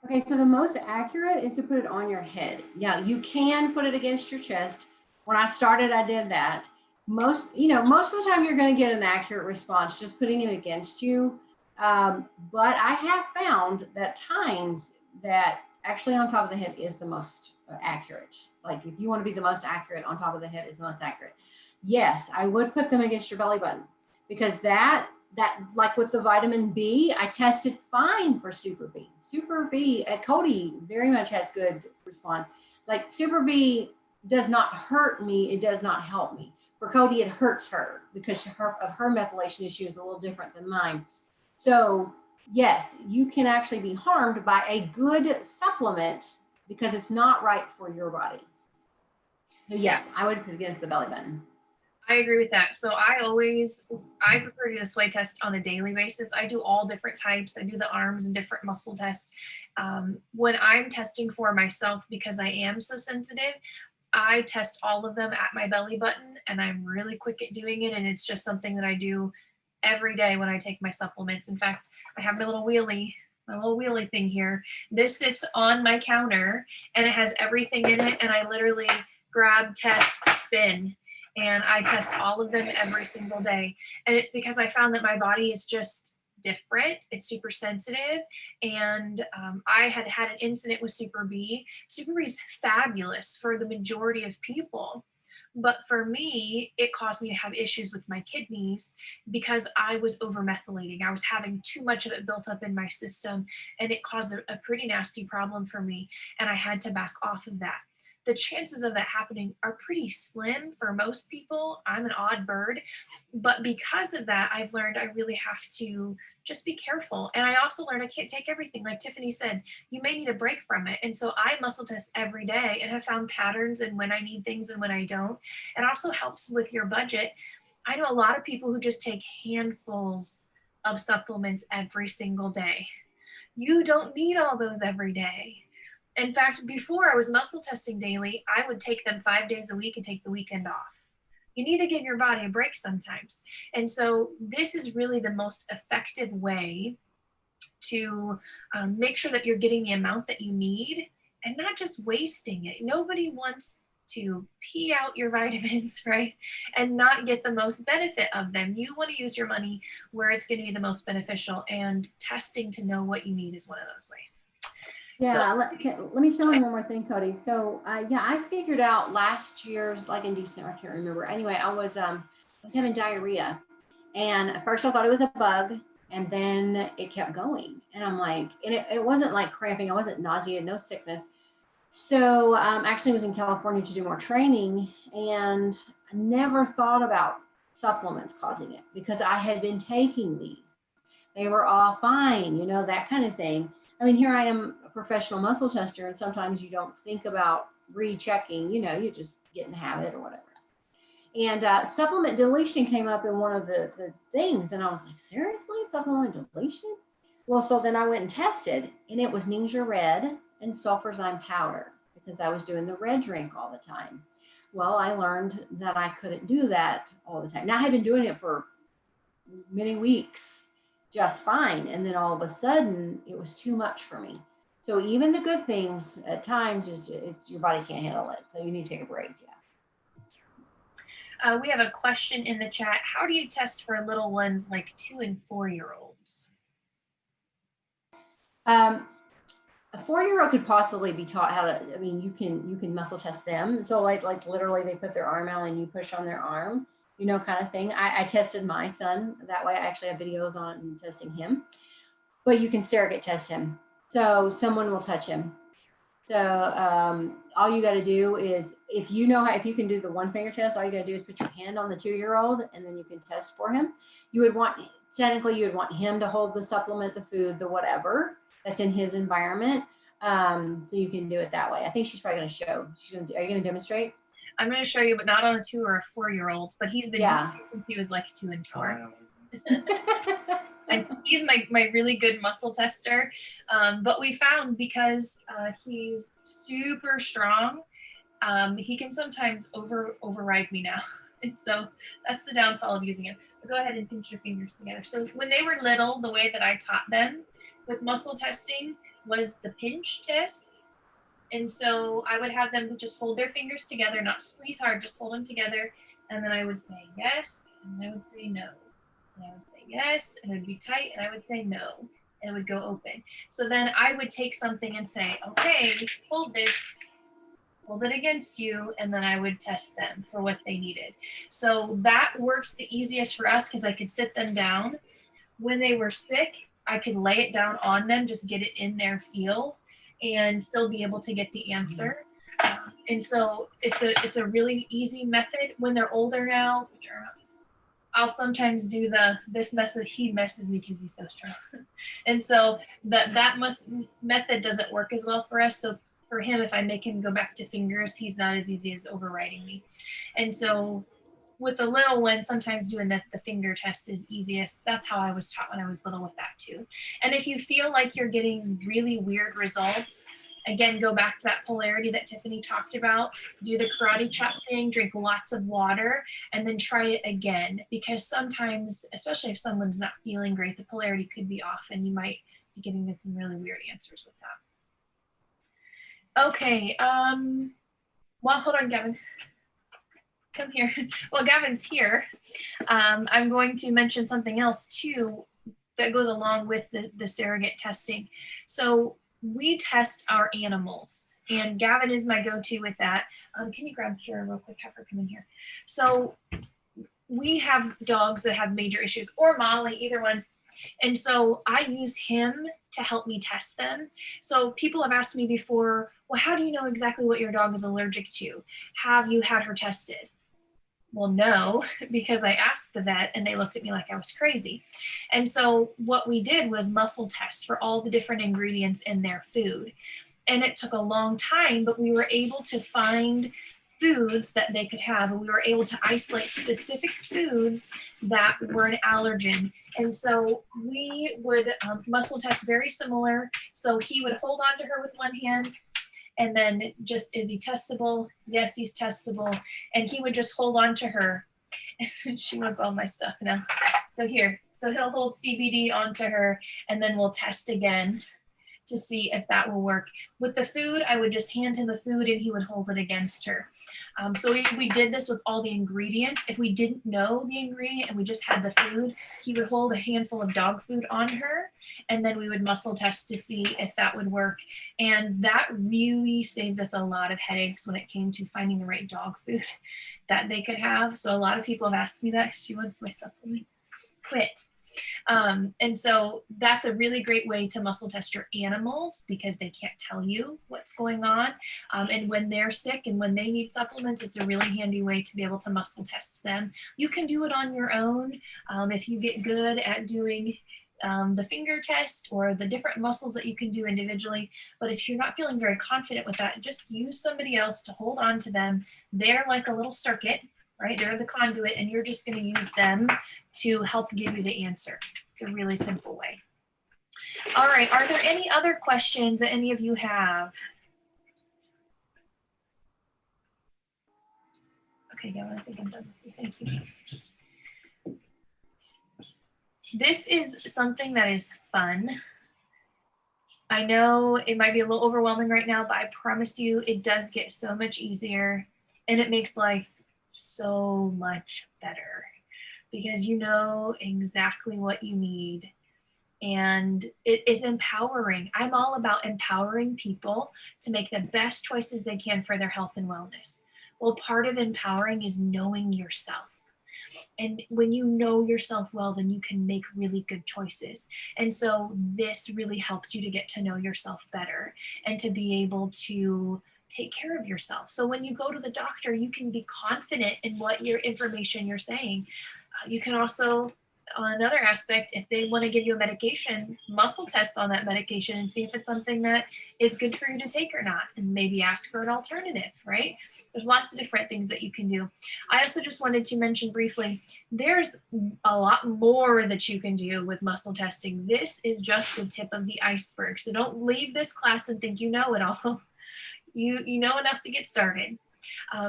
Okay, so the most accurate is to put it on your head. Yeah, you can put it against your chest. When I started, I did that. Most of the time you're going to get an accurate response just putting it against you. But I have found that times that actually on top of the head is the most accurate. Like if you want to be the most accurate, on top of the head is the most accurate. Yes, I would put them against your belly button, because that like with the vitamin B, I tested fine for Super B. Super B at Cody very much has good response. Like Super B does not hurt me, it does not help me. For Cody, it hurts her because of her methylation issue is a little different than mine. So yes, you can actually be harmed by a good supplement because it's not right for your body. So yes, I would put it against the belly button. I agree with that. So I prefer to do a sway test on a daily basis. I do all different types. I do the arms and different muscle tests. When I'm testing for myself, because I am so sensitive, I test all of them at my belly button, and I'm really quick at doing it. And it's just something that I do every day when I take my supplements. In fact, I have my little wheelie thing here. This sits on my counter and it has everything in it. And I literally grab, test, spin, and I test all of them every single day. And it's because I found that my body is just different. It's super sensitive. And I had an incident with Super B. Super B is fabulous for the majority of people. But for me, it caused me to have issues with my kidneys because I was overmethylating. I was having too much of it built up in my system, and it caused a pretty nasty problem for me. And I had to back off of that. The chances of that happening are pretty slim for most people. I'm an odd bird, but because of that, I've learned I really have to just be careful. And I also learned I can't take everything. Like Tiffany said, you may need a break from it. And so I muscle test every day and have found patterns and when I need things and when I don't. It also helps with your budget. I know a lot of people who just take handfuls of supplements every single day. You don't need all those every day. In fact, before I was muscle testing daily, I would take them 5 days a week and take the weekend off. You need to give your body a break sometimes. And so this is really the most effective way to make sure that you're getting the amount that you need and not just wasting it. Nobody wants to pee out your vitamins, right? And not get the most benefit of them. You want to use your money where it's going to be the most beneficial, and testing to know what you need is one of those ways. Yeah, let me show you one more thing, Cody. So I figured out last year's, like in December, I can't remember. Anyway, I was having diarrhea, and at first I thought it was a bug, and then it kept going, and I'm like, and it wasn't like cramping, I wasn't nauseated, no sickness. So actually was in California to do more training, and I never thought about supplements causing it because I had been taking these. They were all fine, that kind of thing. I mean, here I am, a professional muscle tester, and sometimes you don't think about rechecking, you just get in the habit or whatever. And supplement deletion came up in one of the things. And I was like, seriously, supplement deletion? Well, so then I went and tested, and it was Ningxia Red and sulfurzyme powder because I was doing the red drink all the time. Well, I learned that I couldn't do that all the time. Now I had been doing it for many weeks just fine. And then all of a sudden it was too much for me. So even the good things at times it's your body can't handle it. So you need to take a break. Yeah. We have a question in the chat. How do you test for little ones like 2 and 4-year-olds? A 4-year-old could possibly be taught how to, I mean, you can muscle test them. So like literally they put their arm out and you push on their arm, you know, kind of thing. I tested my son that way. I actually have videos on testing him, but you can surrogate test him. So someone will touch him. So all you got to do is, if you know how, if you can do the 1-finger test, all you got to do is put your hand on the 2-year-old and then you can test for him. You would want, technically you would want him to hold the supplement, the food, the whatever that's in his environment. So you can do it that way. I think she's probably going to show. Are you going to demonstrate? I'm going to show you, but not on a 2 or a 4-year-old, but he's been doing it since he was like 2 and 4. And he's my really good muscle tester. But we found, because he's super strong, he can sometimes override me now. And so that's the downfall of using it. But go ahead and pinch your fingers together. So when they were little, the way that I taught them with muscle testing was the pinch test. And so I would have them just hold their fingers together, not squeeze hard, just hold them together. And then I would say yes, and I would say no. And I would say yes, and it would be tight, and I would say no, and it would go open. So then I would take something and say, okay, hold this, hold it against you, and then I would test them for what they needed. So that works the easiest for us because I could sit them down. When they were sick, I could lay it down on them, just get it in their feel, and still be able to get the answer. And so it's a really easy method. When they're older now, I'll sometimes do this method. He messes me because he's so strong. And so that method doesn't work as well for us. So for him, if I make him go back to fingers, he's not as easy as overriding me. And so with the little one, sometimes doing the finger test is easiest. That's how I was taught when I was little with that too. And if you feel like you're getting really weird results, again, go back to that polarity that Tiffany talked about. Do the karate chop thing, drink lots of water, and then try it again. Because sometimes, especially if someone's not feeling great, the polarity could be off and you might be getting some really weird answers with that. Okay, well, hold on, Gavin. Come here. Well, Gavin's here. I'm going to mention something else too that goes along with the surrogate testing. So we test our animals, and Gavin is my go-to with that. Can you grab Kira real quick? Have her come in here. So we have dogs that have major issues, or Molly, either one. And so I use him to help me test them. So people have asked me before, well, how do you know exactly what your dog is allergic to? Have you had her tested? Well, no, because I asked the vet and they looked at me like I was crazy. And so what we did was muscle tests for all the different ingredients in their food. And it took a long time, but we were able to find foods that they could have, and we were able to isolate specific foods that were an allergen. And so we would muscle test very similar. So he would hold on to her with one hand, and then just, is he testable? Yes, he's testable. And he would just hold on to her. She wants all my stuff now. So here, so he'll hold CBD onto her, and then we'll test again to see if that will work. With the food, I would just hand him the food and he would hold it against her. So we did this with all the ingredients. If we didn't know the ingredient and we just had the food, he would hold a handful of dog food on her, and then we would muscle test to see if that would work. And that really saved us a lot of headaches when it came to finding the right dog food that they could have. So a lot of people have asked me that. She wants my supplements. Quit. And so that's a really great way to muscle test your animals, because they can't tell you what's going on. And when they're sick and when they need supplements, it's a really handy way to be able to muscle test them. You can do it on your own if you get good at doing the finger test or the different muscles that you can do individually. But if you're not feeling very confident with that, just use somebody else to hold on to them. They're like a little circuit. right? They're the conduit, and you're just going to use them to help give you the answer. It's a really simple way. All right, are there any other questions that any of you have? Okay, yeah, I think I'm done with you. Thank you. This is something that is fun. I know it might be a little overwhelming right now, but I promise you it does get so much easier, and it makes life so much better because you know exactly what you need, and it is empowering. I'm all about empowering people to make the best choices they can for their health and wellness. Well, part of empowering is knowing yourself. And when you know yourself well, then you can make really good choices. And so this really helps you to get to know yourself better and to be able to take care of yourself. So when you go to the doctor, you can be confident in what your information you're saying. You can also, on another aspect, if they want to give you a medication, muscle test on that medication and see if it's something that is good for you to take or not, and maybe ask for an alternative, right? There's lots of different things that you can do. I also just wanted to mention briefly, there's a lot more that you can do with muscle testing. This is just the tip of the iceberg. So don't leave this class and think you know it all. You know enough to get started.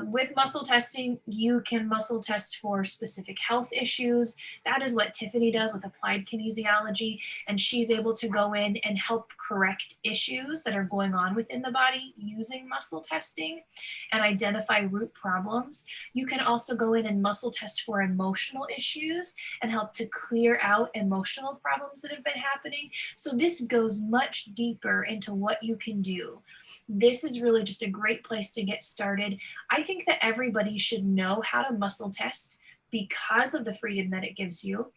With muscle testing, you can muscle test for specific health issues. That is what Tiffany does with applied kinesiology, and she's able to go in and help correct issues that are going on within the body using muscle testing and identify root problems. You can also go in and muscle test for emotional issues and help to clear out emotional problems that have been happening. So this goes much deeper into what you can do. This is really just a great place to get started. I think that everybody should know how to muscle test because of the freedom that it gives you.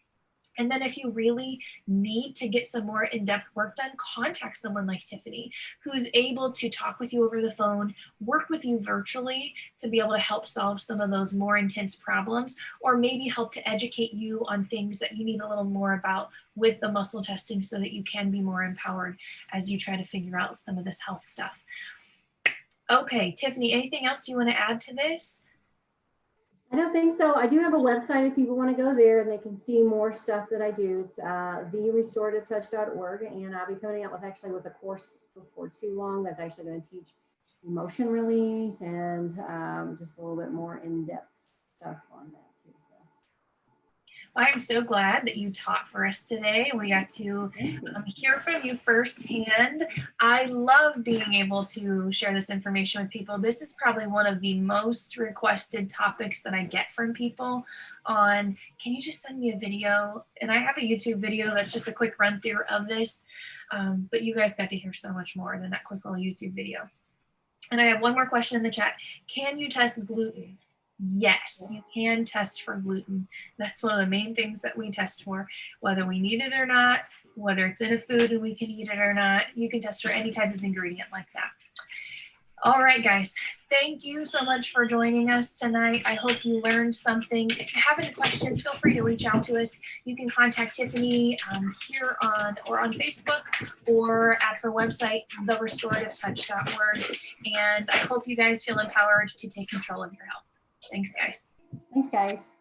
And then if you really need to get some more in-depth work done, contact someone like Tiffany, who's able to talk with you over the phone, work with you virtually to be able to help solve some of those more intense problems, or maybe help to educate you on things that you need a little more about with the muscle testing so that you can be more empowered as you try to figure out some of this health stuff. Okay, Tiffany, anything else you want to add to this? I don't think so. I do have a website if people want to go there and they can see more stuff that I do. It's therestorativetouch.org, and I'll be coming out with a course before too long that's actually going to teach emotion release and just a little bit more in-depth stuff on that too. So I'm so glad that you taught for us today. We got to hear from you firsthand. I love being able to share this information with people. This is probably one of the most requested topics that I get from people on, can you just send me a video? And I have a YouTube video that's just a quick run through of this, but you guys got to hear so much more than that quick little YouTube video. And I have one more question in the chat. Can you test gluten? Yes, you can test for gluten. That's one of the main things that we test for, whether we need it or not, whether it's in a food and we can eat it or not. You can test for any type of ingredient like that. All right, guys, thank you so much for joining us tonight. I hope you learned something. If you have any questions, feel free to reach out to us. You can contact Tiffany here on Facebook or at her website, therestorativetouch.org. And I hope you guys feel empowered to take control of your health. Thanks, guys. thanks, guys.